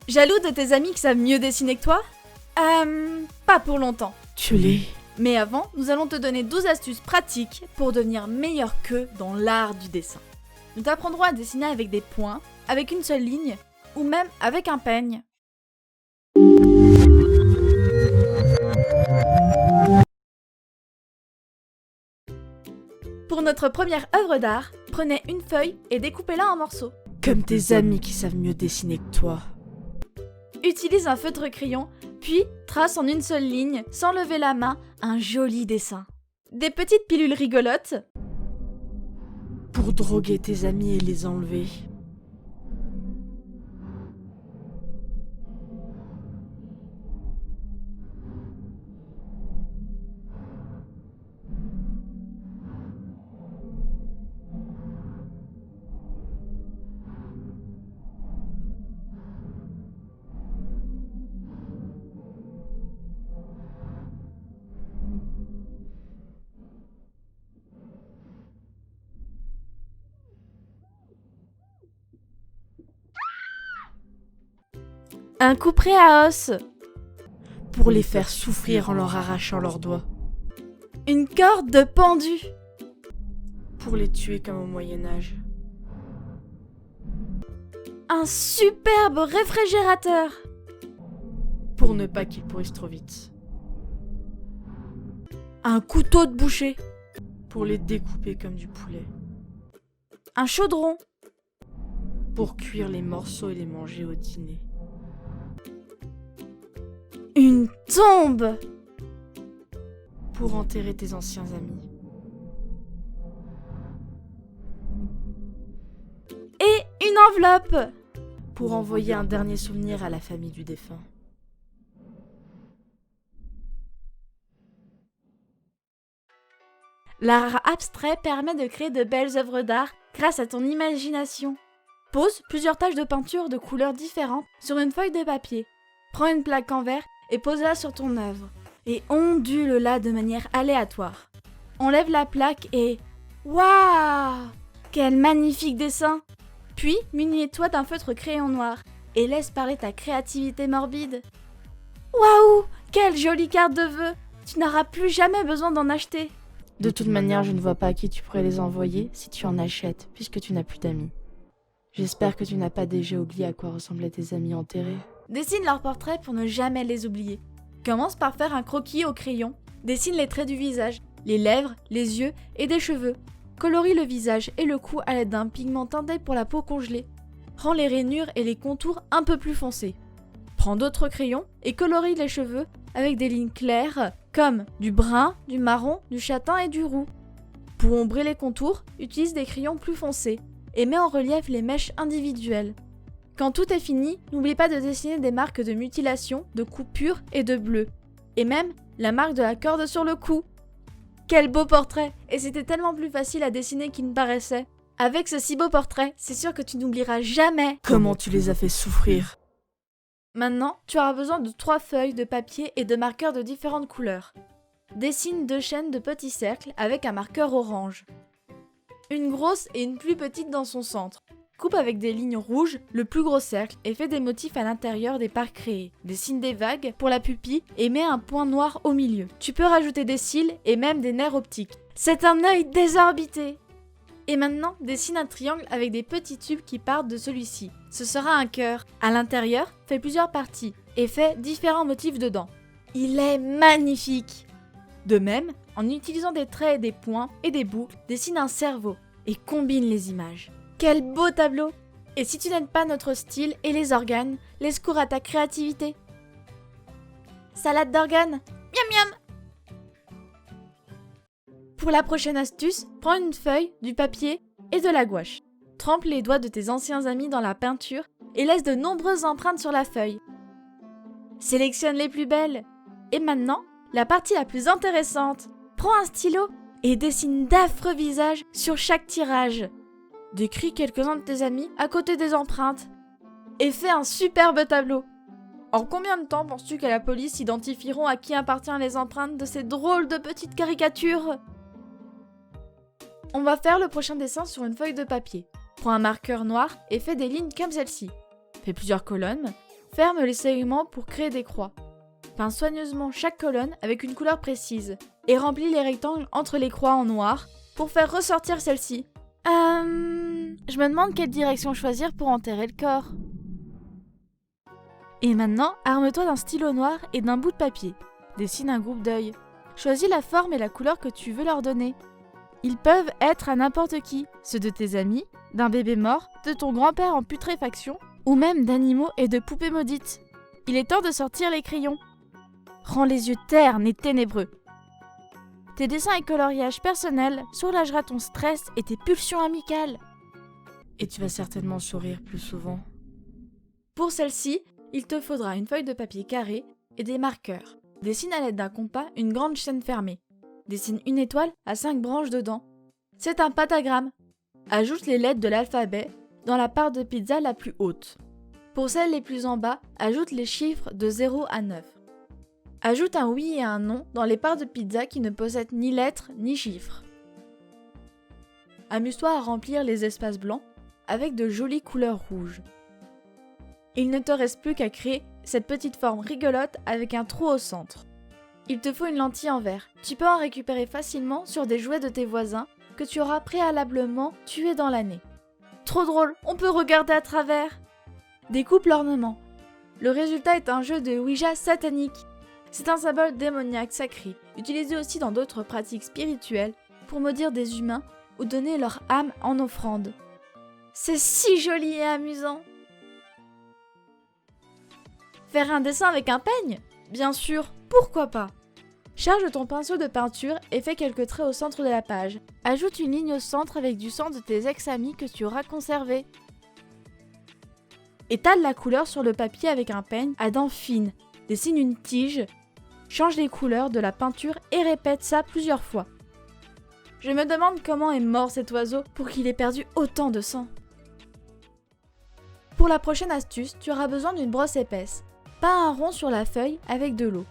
Jaloux de tes amis qui savent mieux dessiner que toi ? Pas pour longtemps. Tu l'es. Mais avant, nous allons te donner 12 astuces pratiques pour devenir meilleur qu'eux dans l'art du dessin. Nous t'apprendrons à dessiner avec des points, avec une seule ligne, ou même avec un peigne. Pour notre première œuvre d'art, prenez une feuille et découpez-la en morceaux. Comme tes amis qui savent mieux dessiner que toi. Utilise un feutre crayon, puis trace en une seule ligne, sans lever la main, un joli dessin. Des petites pilules rigolotes. Pour droguer tes amis et les enlever. Un couperet à os. Pour les faire souffrir en leur arrachant leurs doigts. Une corde de pendu. Pour les tuer comme au Moyen-Âge. Un superbe réfrigérateur. Pour ne pas qu'ils pourrissent trop vite. Un couteau de boucher. Pour les découper comme du poulet. Un chaudron. Pour cuire les morceaux et les manger au dîner. Une tombe. Pour enterrer tes anciens amis. Et une enveloppe. Pour envoyer un dernier souvenir à la famille du défunt. L'art abstrait permet de créer de belles œuvres d'art grâce à ton imagination. Pose plusieurs taches de peinture de couleurs différentes sur une feuille de papier. Prends une plaque en verre et pose-la sur ton œuvre. Et ondule-la de manière aléatoire. Enlève la plaque et... Waouh! Quel magnifique dessin! Puis, munis-toi d'un feutre crayon noir et laisse parler ta créativité morbide. Waouh! Quelle jolie carte de vœux! Tu n'auras plus jamais besoin d'en acheter. De toute manière, je ne vois pas à qui tu pourrais les envoyer si tu en achètes, puisque tu n'as plus d'amis. J'espère que tu n'as pas déjà oublié à quoi ressemblaient tes amis enterrés. Dessine leurs portraits pour ne jamais les oublier. Commence par faire un croquis au crayon. Dessine les traits du visage, les lèvres, les yeux et des cheveux. Colorie le visage et le cou à l'aide d'un pigment teinté pour la peau congelée. Rends les rainures et les contours un peu plus foncés. Prends d'autres crayons et colorie les cheveux avec des lignes claires comme du brun, du marron, du châtain et du roux. Pour ombrer les contours, utilise des crayons plus foncés et mets en relief les mèches individuelles. Quand tout est fini, n'oublie pas de dessiner des marques de mutilation, de coupure et de bleu. Et même la marque de la corde sur le cou. Quel beau portrait! Et c'était tellement plus facile à dessiner qu'il ne paraissait. Avec ce si beau portrait, c'est sûr que tu n'oublieras jamais comment tu les as fait souffrir. Maintenant, tu auras besoin de 3 feuilles de papier et de marqueurs de différentes couleurs. Dessine 2 chaînes de petits cercles avec un marqueur orange. Une grosse et une plus petite dans son centre. Coupe avec des lignes rouges le plus gros cercle et fais des motifs à l'intérieur des parts créées. Dessine des vagues pour la pupille et mets un point noir au milieu. Tu peux rajouter des cils et même des nerfs optiques. C'est un œil désorbité! Et maintenant, dessine un triangle avec des petits tubes qui partent de celui-ci. Ce sera un cœur. À l'intérieur, fais plusieurs parties et fais différents motifs dedans. Il est magnifique! De même, en utilisant des traits, des points et des boucles, dessine un cerveau et combine les images. Quel beau tableau! Et si tu n'aimes pas notre style et les organes, laisse cours à ta créativité. Salade d'organes! Miam miam! Pour la prochaine astuce, prends une feuille, du papier et de la gouache. Trempe les doigts de tes anciens amis dans la peinture et laisse de nombreuses empreintes sur la feuille. Sélectionne les plus belles. Et maintenant, la partie la plus intéressante. Prends un stylo et dessine d'affreux visages sur chaque tirage. Décris quelques-uns de tes amis à côté des empreintes. Et fais un superbe tableau. En combien de temps penses-tu que la police identifieront à qui appartiennent les empreintes de ces drôles de petites caricatures? On va faire le prochain dessin sur une feuille de papier. Prends un marqueur noir et fais des lignes comme celle-ci. Fais plusieurs colonnes. Ferme les segments pour créer des croix. Peins soigneusement chaque colonne avec une couleur précise et remplis les rectangles entre les croix en noir pour faire ressortir celle-ci. Je me demande quelle direction choisir pour enterrer le corps. Et maintenant, arme-toi d'un stylo noir et d'un bout de papier. Dessine un groupe d'œils. Choisis la forme et la couleur que tu veux leur donner. Ils peuvent être à n'importe qui, ceux de tes amis, d'un bébé mort, de ton grand-père en putréfaction, ou même d'animaux et de poupées maudites. Il est temps de sortir les crayons. Rends les yeux ternes et ténébreux. Tes dessins et coloriages personnels soulagera ton stress et tes pulsions amicales. Et tu vas certainement sourire plus souvent. Pour celle-ci, il te faudra une feuille de papier carré et des marqueurs. Dessine à l'aide d'un compas une grande chaîne fermée. Dessine une étoile à 5 branches dedans. C'est un pentagramme. Ajoute les lettres de l'alphabet dans la part de pizza la plus haute. Pour celles les plus en bas, ajoute les chiffres de 0 à 9. Ajoute un oui et un non dans les parts de pizza qui ne possèdent ni lettres ni chiffres. Amuse-toi à remplir les espaces blancs avec de jolies couleurs rouges. Il ne te reste plus qu'à créer cette petite forme rigolote avec un trou au centre. Il te faut une lentille en verre. Tu peux en récupérer facilement sur des jouets de tes voisins que tu auras préalablement tués dans l'année. Trop drôle, on peut regarder à travers. Découpe l'ornement. Le résultat est un jeu de Ouija satanique. C'est un symbole démoniaque sacré, utilisé aussi dans d'autres pratiques spirituelles pour maudire des humains ou donner leur âme en offrande. C'est si joli et amusant. Faire un dessin avec un peigne? Bien sûr, pourquoi pas? Charge ton pinceau de peinture et fais quelques traits au centre de la page. Ajoute une ligne au centre avec du sang de tes ex-amis que tu auras conservé. Étale la couleur sur le papier avec un peigne à dents fines. Dessine une tige. Change les couleurs de la peinture et répète ça plusieurs fois. Je me demande comment est mort cet oiseau pour qu'il ait perdu autant de sang. Pour la prochaine astuce, tu auras besoin d'une brosse épaisse. Peins un rond sur la feuille avec de l'eau.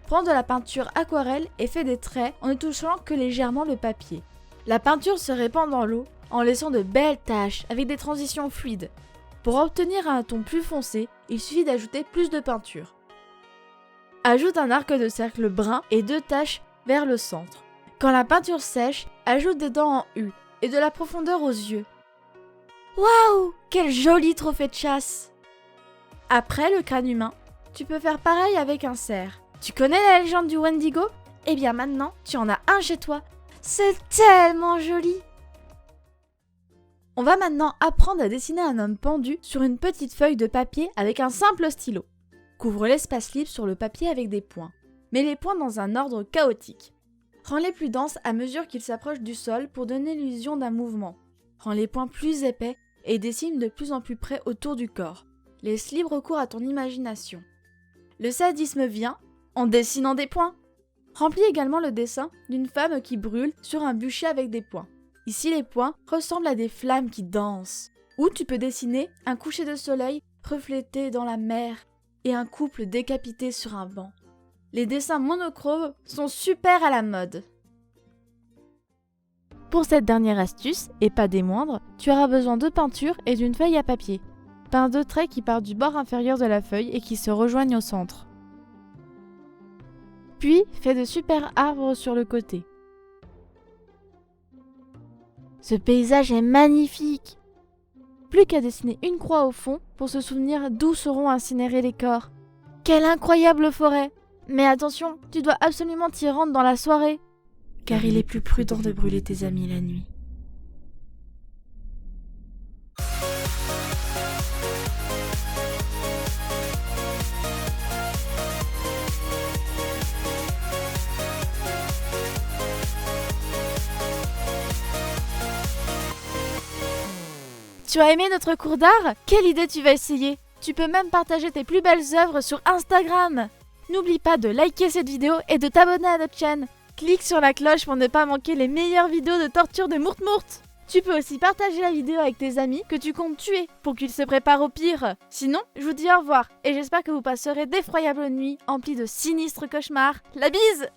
Prends de la peinture aquarelle et fais des traits en ne touchant que légèrement le papier. La peinture se répand dans l'eau en laissant de belles taches avec des transitions fluides. Pour obtenir un ton plus foncé, il suffit d'ajouter plus de peinture. Ajoute un arc de cercle brun et 2 taches vers le centre. Quand la peinture sèche, ajoute des dents en U et de la profondeur aux yeux. Waouh! Quel joli trophée de chasse! Après le crâne humain, tu peux faire pareil avec un cerf. Tu connais la légende du Wendigo? Eh bien maintenant, tu en as un chez toi. C'est tellement joli! On va maintenant apprendre à dessiner un homme pendu sur une petite feuille de papier avec un simple stylo. Couvre l'espace libre sur le papier avec des points. Mets les points dans un ordre chaotique. Rends-les plus denses à mesure qu'ils s'approchent du sol pour donner l'illusion d'un mouvement. Rends les points plus épais et dessine de plus en plus près autour du corps. Laisse libre cours à ton imagination. Le sadisme vient en dessinant des points. Remplis également le dessin d'une femme qui brûle sur un bûcher avec des points. Ici, les points ressemblent à des flammes qui dansent. Ou tu peux dessiner un coucher de soleil reflété dans la mer et un couple décapité sur un banc. Les dessins monochromes sont super à la mode. Pour cette dernière astuce, et pas des moindres, tu auras besoin de peinture et d'une feuille à papier. Peins 2 traits qui partent du bord inférieur de la feuille et qui se rejoignent au centre. Puis, fais de super arbres sur le côté. Ce paysage est magnifique! Plus qu'à dessiner une croix au fond pour se souvenir d'où seront incinérés les corps. Quelle incroyable forêt! Mais attention, tu dois absolument t'y rendre dans la soirée, car il est plus prudent de brûler tes amis la nuit. Tu as aimé notre cours d'art? Quelle idée tu vas essayer? Tu peux même partager tes plus belles œuvres sur Instagram. N'oublie pas de liker cette vidéo et de t'abonner à notre chaîne. Clique sur la cloche pour ne pas manquer les meilleures vidéos de torture de Mourt-Mourt. Tu peux aussi partager la vidéo avec tes amis que tu comptes tuer pour qu'ils se préparent au pire. Sinon, je vous dis au revoir et j'espère que vous passerez d'effroyables nuits emplies de sinistres cauchemars. La bise!